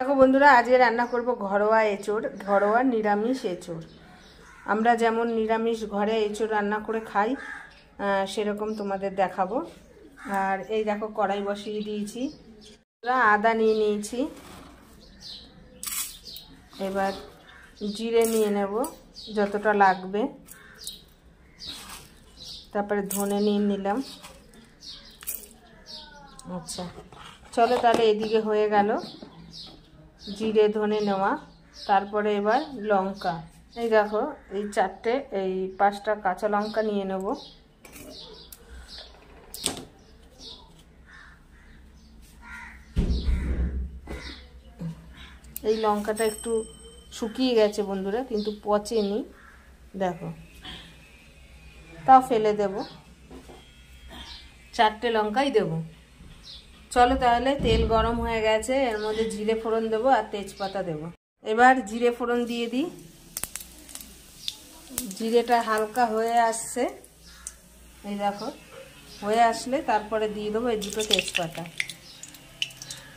দেখো বন্ধুরা, আজকে রান্না করব ঘরোয়া এঁচোড়, ঘরোয়া নিরামিষ এঁচোড়। আমরা যেমন নিরামিষ ঘরে এঁচোড় রান্না করে খাই সেরকম তোমাদের দেখাবো। আর এই দেখো কড়াই বসিয়ে দিয়েছি, আদা নিয়ে নিয়েছি, এবার জিরে নিয়ে নেব যতটা লাগবে, তারপরে ধনে নিয়ে নিলাম। আচ্ছা চলো তাহলে এদিকে হয়ে গেল জিরে ধনে নেওয়া। তারপরে এবার লঙ্কা, এই দেখো এই 5টা কাঁচা লঙ্কা নিয়ে নেব। এই লঙ্কাটা একটু শুকিয়ে গেছে বন্ধুরা, কিন্তু পচেনি, দেখো তাও ফেলে দেব, 4টে লঙ্কাই দেব। চলো তাহলে তেল গরম হয়ে গেছে, এর মধ্যে জিরে ফোড়ন দেবো আর তেজপাতা দেব। এবার জিরে ফোড়ন দিয়ে দিই। জিরেটা হালকা হয়ে আসছে, এই দেখো হয়ে আসলে তারপরে দিয়ে দেবো এই 2টো তেজপাতা।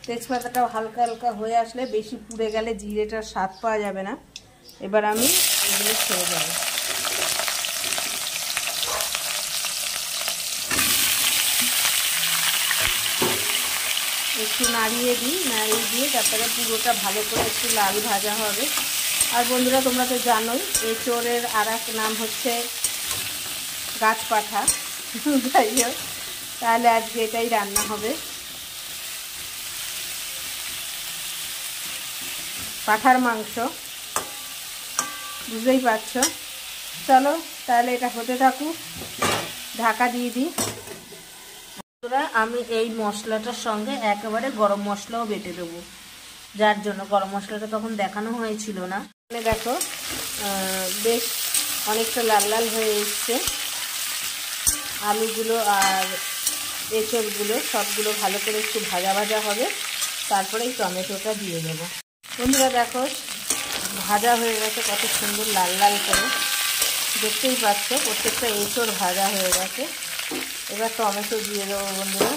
তেজপাতাটাও হালকা হালকা হয়ে আসলে, বেশি পুড়ে গেলে জিরেটার স্বাদ পাওয়া যাবে না। এবার আমি এগুলো ছেড়ে দেবো। একটু নাড়িয়ে দিই, নাড়িয়ে দিয়ে তারপরে পুরোটা ভালো করে একটু লাল ভাজা হবে। আর বন্ধুরা তোমরা তো জানোই এঁচোড়ের আর এক নাম হচ্ছে গাছপাঠা। যাই হোক, তাহলে আজকে এটাই রান্না হবে, পাঠার মাংস, বুঝতেই পারছ। চলো তাহলে এটা হতে থাকুক, ঢাকা দিয়ে দিই। আমি এই মশলাটার সঙ্গে একেবারে গরম মশলাও বেটে দেবো, যার জন্য গরম মশলাটা তখন দেখানো হয়েছিল না। দেখো বেশ অনেকটা লাল লাল হয়ে এসছে, আলুগুলো আর এঁচোড়গুলো সবগুলো ভালো করে একটু ভাজা ভাজা হবে, তারপরে এই টমেটোটা দিয়ে দেবো। বন্ধুরা দেখো ভাজা হয়ে গেছে, কত সুন্দর লাল লাল করে, দেখতেই পাচ্ছ প্রত্যেকটা এঁচোড় ভাজা হয়ে গেছে। এবার টমেটো দিয়ে দেবো বন্ধুরা,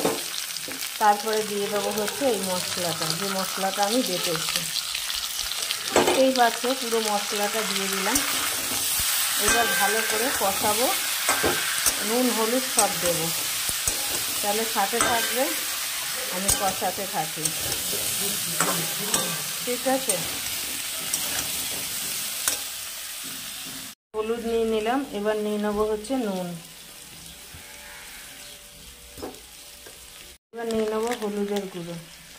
তারপরে দিয়ে দেবো হচ্ছে এই মশলাটা, যে মশলাটা আমি বেটেছি, দেখতেই পাচ্ছ পুরো মশলাটা দিয়ে দিলাম। এবার ভালো করে কষাবো, নুন হলুদ সব দেবো, তাহলে সাথে থাকবে, আমি কষাতে থাকি, ঠিক আছে। হলুদ নিয়ে নিলাম, এবার নিয়ে নেবো হচ্ছে নুন, এবার নিয়ে নেবো হলুদের গুঁড়ো,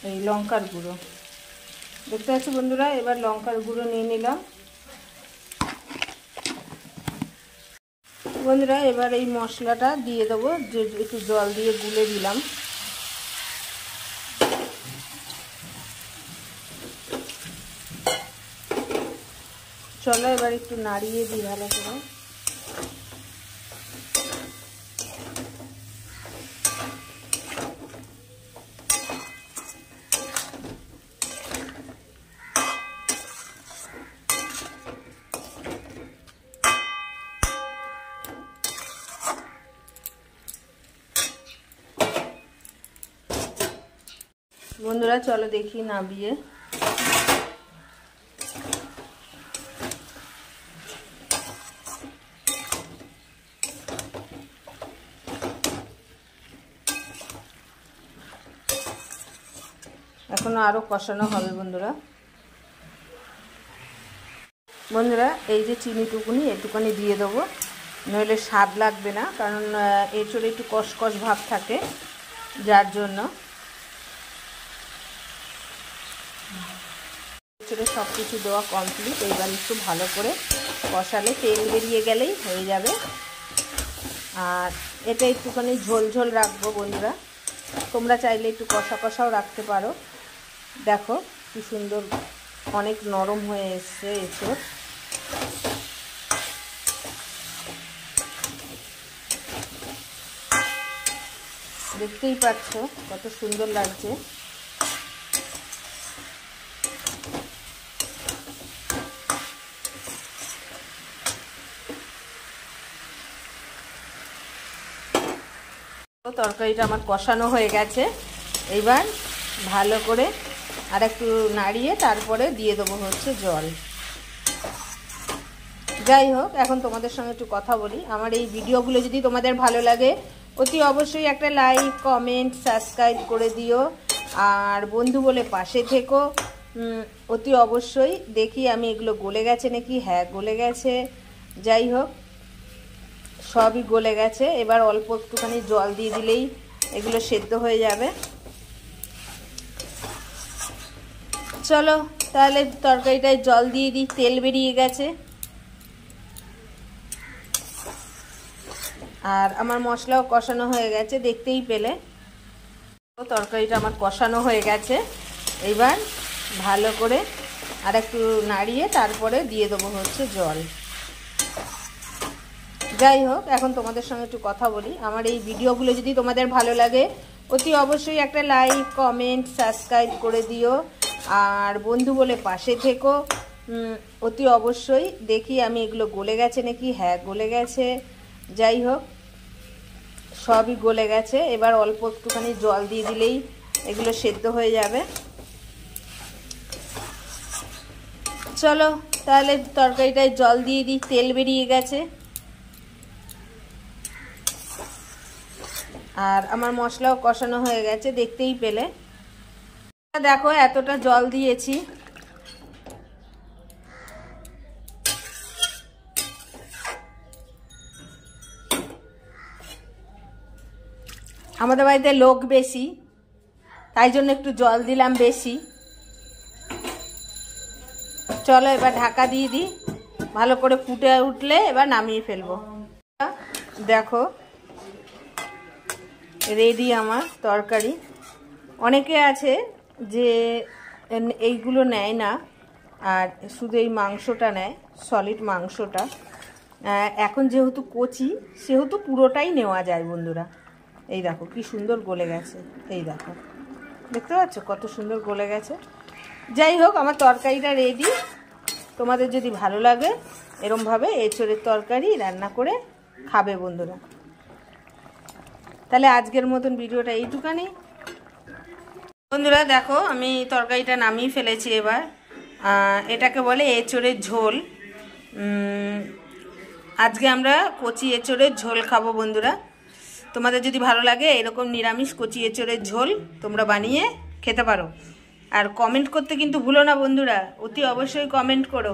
এই লঙ্কার গুঁড়ো, দেখতে পাচ্ছি বন্ধুরা। এবার লঙ্কার গুঁড়ো নিয়ে নিলাম বন্ধুরা। এবার এই মশলাটা দিয়ে দেবো, যে একটু জল দিয়ে গুলে দিলাম। চলো এবার একটু নাড়িয়ে দিই ভালো করে। বন্ধুরা চলো দেখি নামিয়ে, এখনো আরো কষানো হবে বন্ধুরা। বন্ধুরা এই যে চিনিটুকুনি এটুকুনি দিয়ে দেবো, নইলে স্বাদ লাগবে না, কারণ এঁচোড়ে একটু কষকষ ভাব থাকে, যার জন্য। এঁচোড়ে সব কিছু দেওয়া কমপ্লিট, এইবার একটু ভালো করে কষালে তেল বেরিয়ে গেলেই হয়ে যাবে। আর এটা একটুখানি ঝোল ঝোল রাখবো বন্ধুরা, তোমরা চাইলে একটু কষা কষাও রাখতে পারো। দেখো কি সুন্দর অনেক নরম হয়ে এসছে এঁচোড়। দেখতেই পাচ্ছ কত সুন্দর লাগছে। তরকারিটা আমার কষানো হয়ে গেছে, এইবার ভালো করে আর একটু নাড়িয়ে তারপরে দিয়ে দেবো হচ্ছে জল। যাই হোক, এখন তোমাদের সঙ্গে একটু কথা বলি। আমার এই ভিডিওগুলো যদি তোমাদের ভালো লাগে অতি অবশ্যই একটা লাইক, কমেন্ট, সাবস্ক্রাইব করে দিও। আর বন্ধু বলে পাশে থেকো অতি অবশ্যই। দেখি আমি এগুলো গলে গেছে নাকি। হ্যাঁ, গলে গেছে। যাই হোক, সবই গলে গেছে। এবার অল্প একটুখানি জল দিয়ে দিলেই এগুলো সেদ্ধ হয়ে যাবে। চলো তাহলে তরকারিটায় জল দিয়ে দিই। তেল বেরিয়ে গেছে। আর আমার মশলাও কষানো হয়ে গেছে, দেখতেই পেলে। তরকারিটা আমার কষানো হয়ে গেছে। এবার ভালো করে আর একটু নাড়িয়ে তারপরে দিয়ে দেবো হচ্ছে জল। যাই হোক, এখন তোমাদের সঙ্গে একটু কথা বলি। আমার এই ভিডিওগুলো যদি তোমাদের ভালো লাগে অতি অবশ্যই একটা লাইক, কমেন্ট, সাবস্ক্রাইব করে দিও। আর বন্ধু বলে পাশে থেকো অতি অবশ্যই। দেখি আমি এগুলো গলে গেছে নাকি। হ্যাঁ, গলে গেছে। যাই হোক, সবই গলে গেছে। এবার অল্প একটুখানি জল দিয়ে দিলেই এগুলো সেদ্ধ হয়ে যাবে। চলো তাহলে তরকারিটায় জল দিয়ে দিই। তেল বেরিয়ে গেছে। আর আমার মশলাও কষানো হয়ে গেছে, দেখতেই পেলে। দেখো এতটা জল দিয়েছি। আমাদের বাড়িতে লোক বেশি, তাই জন্য একটু জল দিলাম বেশি। চলো এবার ঢাকা দিয়ে দিই। ভালো করে ফুটে উঠলে এবার নামিয়ে ফেলবো। দেখো রেডি আমার তরকারি। অনেকে আছে যে এইগুলো নেয় না, আর শুধু এই মাংসটা নেয়, সলিড মাংসটা। এখন যেহেতু কচি সেহেতু পুরোটাই নেওয়া যায় বন্ধুরা। এই দেখো কি সুন্দর গলে গেছে। এই দেখো, দেখতে পাচ্ছ কত সুন্দর গলে গেছে। যাই হোক, আমার তরকারিটা রেডি। তোমাদের যদি ভালো লাগে এরমভাবে এঁচোড়ের তরকারি রান্না করে খাবে বন্ধুরা। তাহলে আজকের মতন ভিডিওটা এইটুখানি বন্ধুরা। দেখো আমি তরকারিটা নামিয়ে ফেলেছি। এবার এটাকে বলে এঁচোড়ের ঝোল। আজকে আমরা কচি এঁচোড়ের ঝোল খাবো বন্ধুরা। তোমাদের যদি ভালো লাগে এরকম নিরামিষ কচি এঁচোড়ের ঝোল তোমরা বানিয়ে খেতে পারো। আর কমেন্ট করতে কিন্তু ভুলো না বন্ধুরা, অতি অবশ্যই কমেন্ট করো।